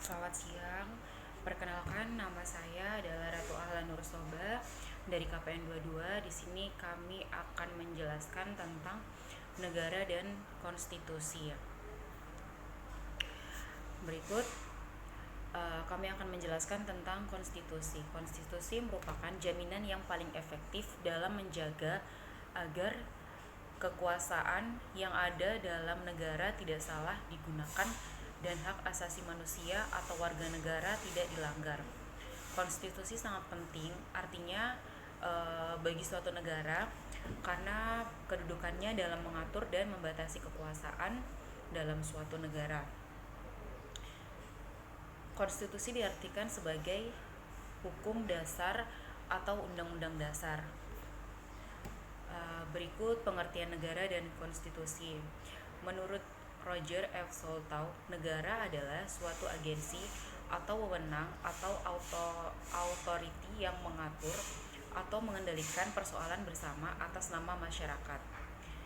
Selamat siang. Perkenalkan, nama saya adalah Ratu Ahlan Nursoba dari KPN 22. Di sini kami akan menjelaskan tentang negara dan konstitusi. Berikut kami akan menjelaskan tentang konstitusi. Konstitusi merupakan jaminan yang paling efektif dalam menjaga agar kekuasaan yang ada dalam negara tidak salah digunakan dan hak asasi manusia atau warga negara tidak dilanggar. Konstitusi sangat penting, artinya bagi suatu negara karena kedudukannya dalam mengatur dan membatasi kekuasaan dalam suatu negara. Konstitusi diartikan sebagai hukum dasar atau undang-undang dasar. Berikut pengertian negara dan konstitusi. Menurut Roger F. Soltau, negara adalah suatu agensi atau wewenang atau authority yang mengatur atau mengendalikan persoalan bersama atas nama masyarakat.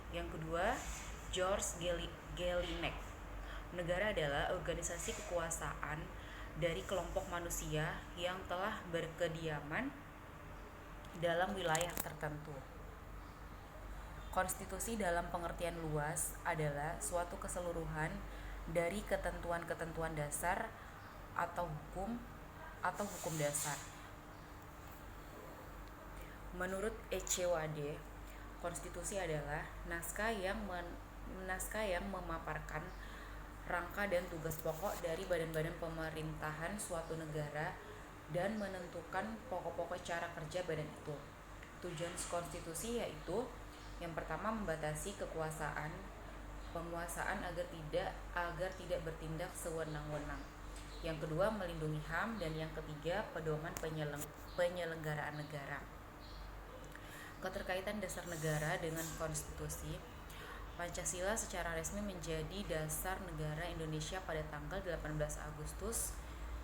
Yang kedua, George Gelinek, negara adalah organisasi kekuasaan dari kelompok manusia yang telah berkediaman dalam wilayah tertentu. Konstitusi dalam pengertian luas adalah suatu keseluruhan dari ketentuan-ketentuan dasar atau hukum dasar. Menurut Echewade, konstitusi adalah naskah yang memaparkan rangka dan tugas pokok dari badan-badan pemerintahan suatu negara dan menentukan pokok-pokok cara kerja badan itu. Tujuan konstitusi yaitu yang pertama, membatasi penguasaan agar tidak bertindak sewenang-wenang. Yang kedua, melindungi HAM, dan yang ketiga, pedoman penyelenggaraan negara. Keterkaitan dasar negara dengan konstitusi. Pancasila secara resmi menjadi dasar negara Indonesia pada tanggal 18 Agustus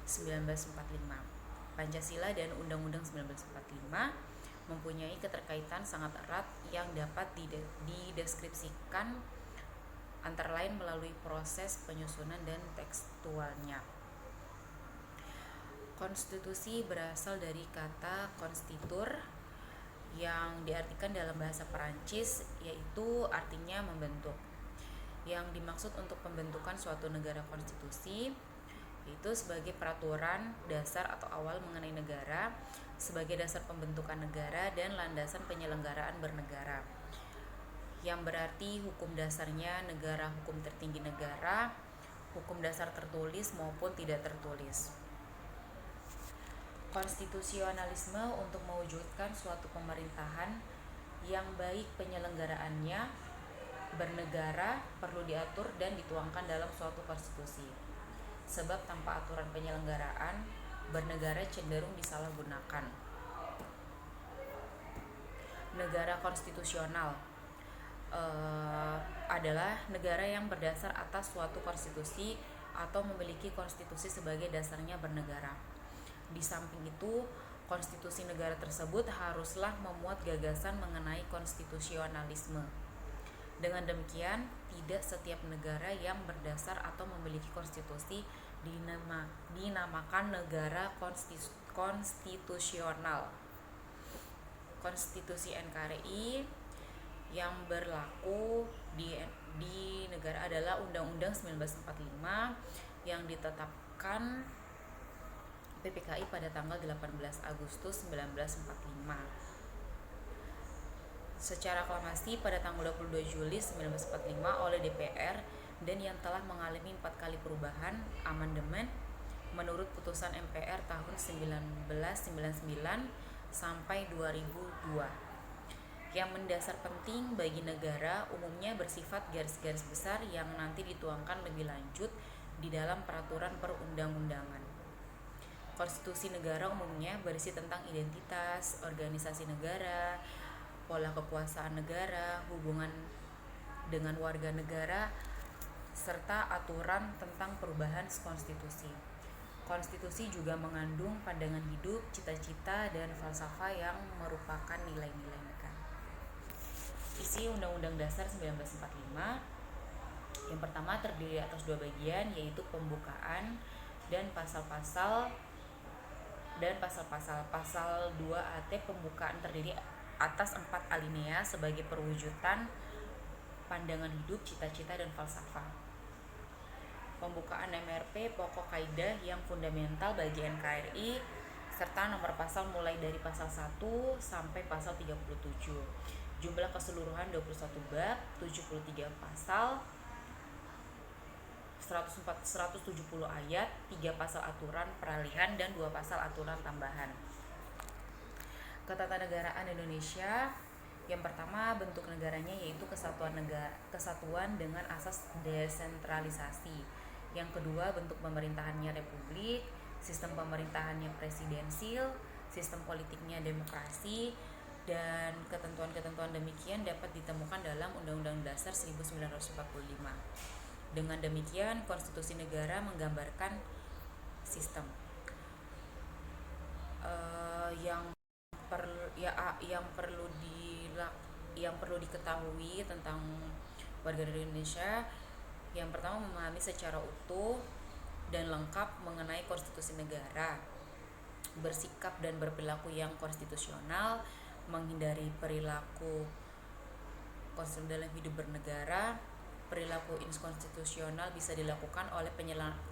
1945. Pancasila dan Undang-Undang 1945 mempunyai keterkaitan sangat erat yang dapat dideskripsikan antara lain melalui proses penyusunan dan tekstualnya. Konstitusi berasal dari kata konstitur yang diartikan dalam bahasa Perancis, yaitu artinya membentuk. Yang dimaksud untuk pembentukan suatu negara konstitusi itu sebagai peraturan dasar atau awal mengenai negara, sebagai dasar pembentukan negara dan landasan penyelenggaraan bernegara, yang berarti hukum dasarnya negara, hukum tertinggi negara, hukum dasar tertulis maupun tidak tertulis. Konstitusionalisme untuk mewujudkan suatu pemerintahan yang baik penyelenggaraannya bernegara perlu diatur dan dituangkan dalam suatu konstitusi. Sebab tanpa aturan penyelenggaraan bernegara cenderung disalahgunakan. Negara konstitusional adalah negara yang berdasar atas suatu konstitusi atau memiliki konstitusi sebagai dasarnya bernegara. Di samping itu, konstitusi negara tersebut haruslah memuat gagasan mengenai konstitusionalisme. Dengan demikian, tidak setiap negara yang berdasar atau memiliki konstitusi dinamakan negara konstitusional. Konstitusi NKRI yang berlaku di negara adalah Undang-Undang 1945 yang ditetapkan PPKI pada tanggal 18 Agustus 1945. Secara aklamasi pada tanggal 22 Juli 1945 oleh DPR dan yang telah mengalami 4 kali perubahan amandemen menurut putusan MPR tahun 1999 sampai 2002. Yang mendasar penting bagi negara umumnya bersifat garis-garis besar yang nanti dituangkan lebih lanjut di dalam peraturan perundang-undangan. Konstitusi negara umumnya berisi tentang identitas, organisasi negara, pola kekuasaan negara, hubungan dengan warga negara, serta aturan tentang perubahan konstitusi. Konstitusi juga mengandung pandangan hidup, cita-cita, dan falsafah yang merupakan nilai-nilai negara. Isi Undang-Undang Dasar 1945 yang pertama terdiri atas 2 bagian, yaitu pembukaan dan pasal-pasal pasal 2AT pembukaan terdiri atas 4 alinea sebagai perwujudan pandangan hidup, cita-cita, dan falsafah. Pembukaan MRP pokok kaidah yang fundamental bagi NKRI serta nomor pasal mulai dari pasal 1 sampai pasal 37. Jumlah keseluruhan 21 bab, 73 pasal, 170 ayat, 3 pasal aturan peralihan dan 2 pasal aturan tambahan. Ketatanegaraan Indonesia, yang pertama bentuk negaranya yaitu kesatuan dengan asas desentralisasi. Yang kedua bentuk pemerintahannya republik, sistem pemerintahannya presidensil, sistem politiknya demokrasi, dan ketentuan-ketentuan demikian dapat ditemukan dalam Undang-Undang Dasar 1945. Dengan demikian, konstitusi negara menggambarkan sistem yang perlu diketahui tentang warga negara Indonesia. Yang pertama, memahami secara utuh dan lengkap mengenai konstitusi negara, bersikap dan berperilaku yang konstitusional, menghindari perilaku konstitusional dalam hidup bernegara. Perilaku inkonstitusional bisa dilakukan oleh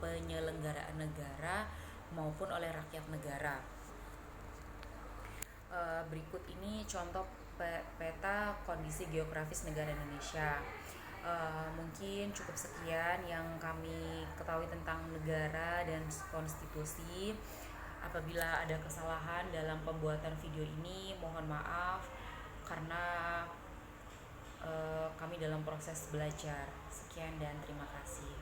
penyelenggaraan negara maupun oleh rakyat negara. Berikut ini contoh peta kondisi geografis negara Indonesia. Mungkin cukup sekian yang kami ketahui tentang negara dan konstitusi. Apabila ada kesalahan dalam pembuatan video ini, mohon maaf karena kami dalam proses belajar. Sekian dan terima kasih.